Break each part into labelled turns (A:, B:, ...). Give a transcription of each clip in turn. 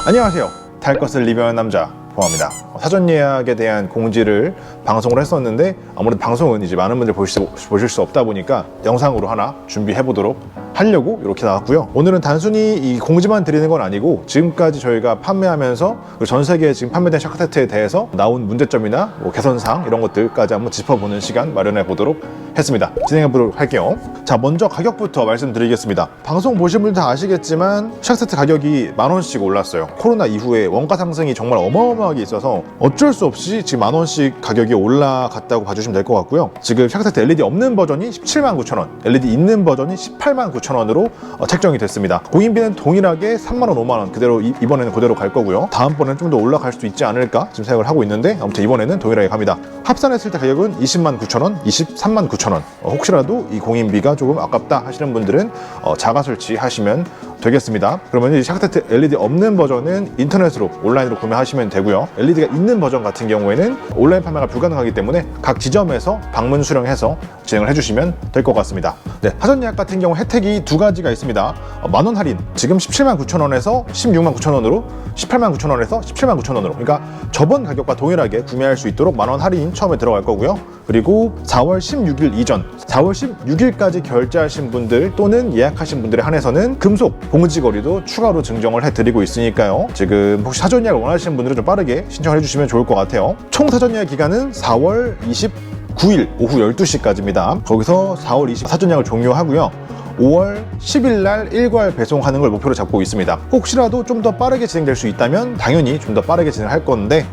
A: 안녕하세요. 달 것을 리뷰하는 남자 보아입니다. 사전 예약에 대한 공지를 방송을 했었는데 아무래도 방송은 이제 많은 분들 보실 수 없다 보니까 영상으로 하나 준비해 보도록 하려고 이렇게 나왔고요. 오늘은 단순히 이 공지만 드리는 건 아니고 지금까지 저희가 판매하면서 전 세계에 지금 판매된 샤크 세트에 대해서 나온 문제점이나 개선사항 이런 것들까지 한번 짚어보는 시간 마련해 보도록 했습니다. 진행해 보도록 할게요. 자, 먼저 가격부터 말씀드리겠습니다. 방송 보신 분들 다 아시겠지만 샤크 세트 가격이 10,000원씩 올랐어요. 코로나 이후에 원가 상승이 정말 어마어마하게 있어서 어쩔 수 없이 지금 10,000원씩 가격이 올라갔다고 봐주시면 될 것 같고요. 지금 샤크 세트 LED 없는 버전이 179,000원, LED 있는 버전이 189,000원으로 책정이 됐습니다. 공인비는 동일하게 30,000원, 50,000원 그대로 이번에는 그대로 갈 거고요. 다음번에는 좀 더 올라갈 수도 있지 않을까 지금 생각을 하고 있는데 아무튼 이번에는 동일하게 갑니다. 합산했을 때 가격은 209,000원, 239,000원. 혹시라도 이 공인비가 조금 아깝다 하시는 분들은 자가 설치하시면 되겠습니다. 그러면 이 샤크 세트 LED 없는 버전은 인터넷으로 온라인으로 구매하시면 되고요. LED가 있는 버전 같은 경우에는 온라인 판매가 불가능하기 때문에 각 지점에서 방문 수령해서 진행을 해주시면 될 것 같습니다. 네, 사전 예약 같은 경우 혜택이 두 가지가 있습니다. 10,000원 할인, 지금 179,000원에서 169,000원으로 189,000원에서 179,000원으로, 그러니까 저번 가격과 동일하게 구매할 수 있도록 10,000원 할인 처음에 들어갈 거고요. 그리고 4월 16일 이전, 4월 16일까지 결제하신 분들 또는 예약하신 분들에 한해서는 금속 봉지거리도 추가로 증정을 해드리고 있으니까요. 지금 혹시 사전 예약을 원하시는 분들은 좀 빠르게 신청을 해주시면 좋을 것 같아요. 총 사전 예약 기간은 4월 29일 오후 12시까지입니다. 거기서 4월 20일 사전 예약을 종료하고요. 5월 10일 날 일괄 배송하는 걸 목표로 잡고 있습니다. 혹시라도 좀 더 빠르게 진행될 수 있다면 당연히 좀 더 빠르게 진행할 건데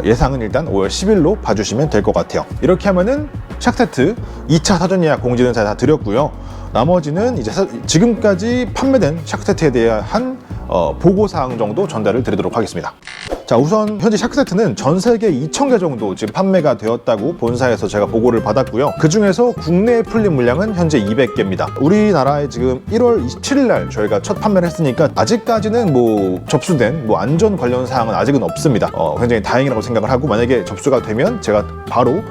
A: 예상은 일단 5월 10일로 봐주시면 될 것 같아요. 이렇게 하면은 샤크 세트 2차 사전 예약 공지는 다 드렸고요. 나머지는 이제 지금까지 판매된 샤크 세트에 대한 보고사항 정도 전달을 드리도록 하겠습니다. 자, 우선 현재 샤크 세트는 전 세계 2,000개 정도 지금 판매가 되었다고 본사에서 제가 보고를 받았고요. 그 중에서 국내에 풀린 물량은 현재 200개입니다. 우리나라에 지금 1월 27일 날 저희가 첫 판매를 했으니까 아직까지는 접수된 안전 관련 사항은 아직은 없습니다. 굉장히 다행이라고 생각을 하고, 만약에 접수가 되면 제가 바로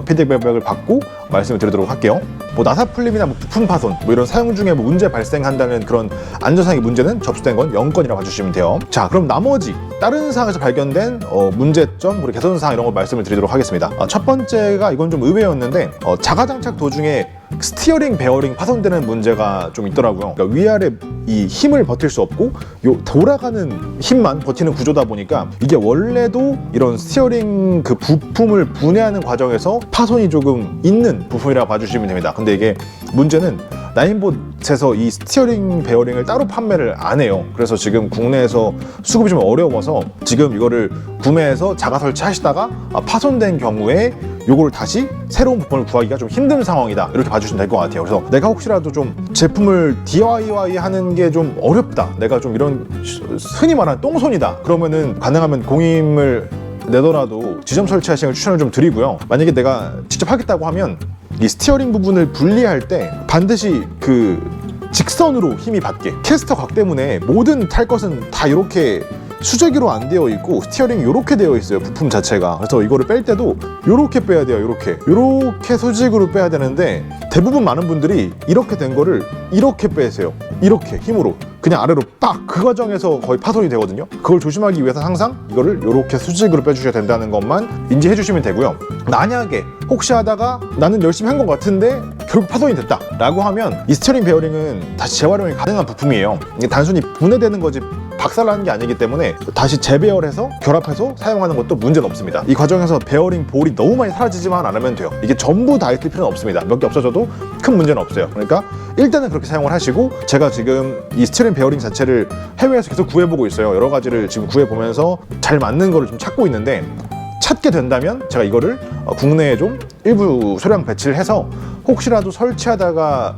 A: 피드백을 받고 말씀을 드리도록 할게요. 나사 풀림이나 부품 파손 이런 사용 중에 문제 발생한다는 그런 안전상의 문제는 접수된 건 0건이라고 봐주시면 돼요. 자, 그럼 나머지 다른 사항에서 발견된 문제점 그리고 개선사항 이런 거 말씀을 드리도록 하겠습니다. 첫 번째가 이건 좀 의외였는데 자가장착 도중에 스티어링 베어링 파손되는 문제가 좀 있더라고요. 그러니까 위아래 이 힘을 버틸 수 없고 돌아가는 힘만 버티는 구조다 보니까 이게 원래도 이런 스티어링 그 부품을 분해하는 과정에서 파손이 조금 있는 부품이라고 봐주시면 됩니다. 근데 이게 문제는 나인봇에서 이 스티어링 베어링을 따로 판매를 안 해요. 그래서 지금 국내에서 수급이 좀 어려워서 지금 이거를 구매해서 자가 설치하시다가 파손된 경우에 요거를 다시 새로운 부품을 구하기가 좀 힘든 상황이다, 이렇게 봐주시면 될 것 같아요. 그래서 내가 혹시라도 좀 제품을 DIY 하는 게 좀 어렵다, 내가 좀 이런 흔히 말하는 똥손이다, 그러면은 가능하면 공임을 내더라도 지점 설치하시는 걸 추천을 좀 드리고요. 만약에 내가 직접 하겠다고 하면 이 스티어링 부분을 분리할 때 반드시 그 직선으로 힘이 받게, 캐스터 각 때문에 모든 탈 것은 다 이렇게 수제기로 안 되어 있고 스티어링이 이렇게 되어 있어요, 부품 자체가. 그래서 이거를 뺄 때도 이렇게 빼야 돼요. 이렇게 수직으로 빼야 되는데 대부분 많은 분들이 이렇게 된 거를 이렇게 빼세요. 이렇게 힘으로 그냥 아래로 빡! 그 과정에서 거의 파손이 되거든요. 그걸 조심하기 위해서 항상 이거를 이렇게 수직으로 빼주셔야 된다는 것만 인지해 주시면 되고요. 만약에 혹시 하다가 나는 열심히 한 것 같은데 결국 파손이 됐다 라고 하면 이 스티어링 베어링은 다시 재활용이 가능한 부품이에요. 이게 단순히 분해되는 거지 박살나는 게 아니기 때문에 다시 재배열해서 결합해서 사용하는 것도 문제는 없습니다. 이 과정에서 베어링 볼이 너무 많이 사라지지만 않으면 돼요. 이게 전부 다 있을 필요는 없습니다. 몇 개 없어져도 큰 문제는 없어요. 그러니까 일단은 그렇게 사용을 하시고, 제가 지금 이 스티어링 베어링 자체를 해외에서 계속 구해보고 있어요. 여러 가지를 지금 구해보면서 잘 맞는 거를 좀 찾고 있는데, 찾게 된다면 제가 이거를 국내에 좀 일부 소량 배치를 해서 혹시라도 설치하다가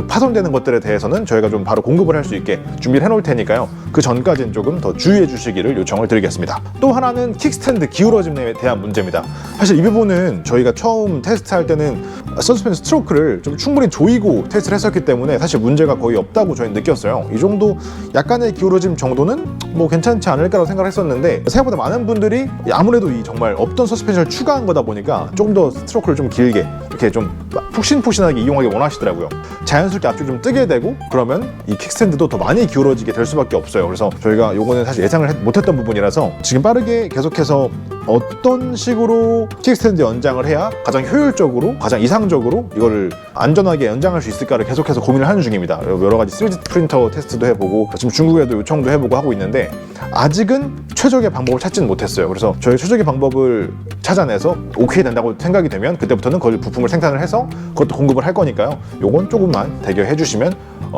A: 파손되는 것들에 대해서는 저희가 좀 바로 공급을 할 수 있게 준비를 해놓을 테니까요. 그 전까지는 조금 더 주의해 주시기를 요청을 드리겠습니다. 또 하나는 킥스탠드 기울어짐에 대한 문제입니다. 사실 이 부분은 저희가 처음 테스트할 때는 서스펜 스트로크를 좀 충분히 조이고 테스트를 했었기 때문에 사실 문제가 거의 없다고 저희는 느꼈어요. 이 정도 약간의 기울어짐 정도는 괜찮지 않을까라고 생각을 했었는데, 생각보다 많은 분들이 아무래도 이 정말 정말 없던 서스펜션을 추가한 거다 보니까 조금 더 스트로크를 좀 길게 이렇게 좀 푹신푹신하게 이용하기 원하시더라고요. 자연스럽게 앞쪽이 좀 뜨게 되고 그러면 이 킥스탠드도 더 많이 기울어지게 될 수밖에 없어요. 그래서 저희가 요거는 사실 예상을 못했던 부분이라서 지금 빠르게 계속해서 어떤 식으로 킥스탠드 연장을 해야 가장 효율적으로 가장 이상적으로 이거를 안전하게 연장할 수 있을까를 계속해서 고민을 하는 중입니다. 여러 가지 3D 프린터 테스트도 해보고 지금 중국에도 요청도 해보고 하고 있는데 아직은 최적의 방법을 찾지는 못했어요. 그래서 저희 최적의 방법을 찾아내서 오케이 된다고 생각이 되면 그때부터는 그 부품을 생산을 해서 그것도 공급을 할 거니까요. 요건 조금만 대기해 주시면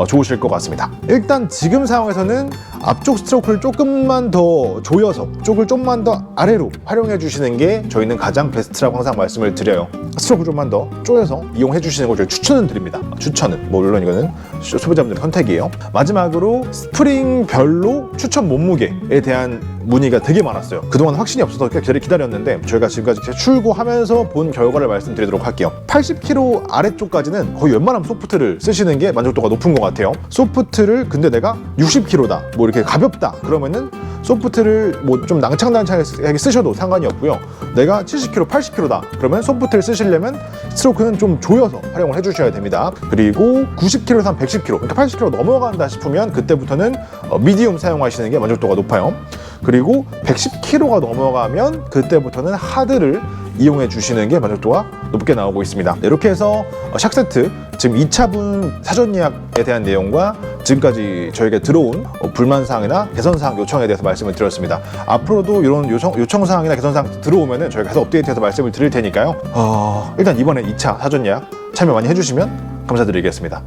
A: 좋으실 것 같습니다. 일단 지금 상황에서는 앞쪽 스트로크를 조금만 더 조여서 쪽을 좀만 더 아래로 활용해 주시는 게 저희는 가장 베스트라고 항상 말씀을 드려요. 스트로크 좀만 더 조여서 이용해 주시는 걸 저희 추천은 드립니다. 추천은 물론 이거는 소비자분들의 선택이에요. 마지막으로 스프링별로 추천 몸무게에 대한 문의가 되게 많았어요. 그동안 확신이 없어서 기다렸는데 저희가 지금까지 출고하면서 본 결과를 말씀드리도록 할게요. 80kg 아래쪽까지는 거의 웬만하면 소프트를 쓰시는 게 만족도가 높은 것 같아요. 소프트를 근데 내가 60kg다 뭐 이렇게 가볍다 그러면은 소프트를 뭐 좀 낭창낭창하게 쓰셔도 상관이 없고요. 내가 70kg, 80kg다 그러면 소프트를 쓰시려면 스트로크는 좀 조여서 활용을 해주셔야 됩니다. 그리고 90kg에서 110kg, 그러니까 80kg 넘어간다 싶으면 그때부터는 미디움 사용하시는 게 만족도가 높아요. 그리고 110kg가 넘어가면 그때부터는 하드를 이용해 주시는 게 만족도가 높게 나오고 있습니다. 이렇게 해서 샥세트 지금 2차분 사전 예약에 대한 내용과 지금까지 저에게 들어온 불만사항이나 개선사항 요청에 대해서 말씀을 드렸습니다. 앞으로도 이런 요청사항이나 개선사항 들어오면은 저희가 계속 업데이트해서 말씀을 드릴 테니까요. 일단 이번에 2차 사전 예약 참여 많이 해주시면 감사드리겠습니다.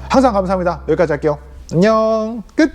A: 항상 감사합니다. 여기까지 할게요. 안녕. 끝.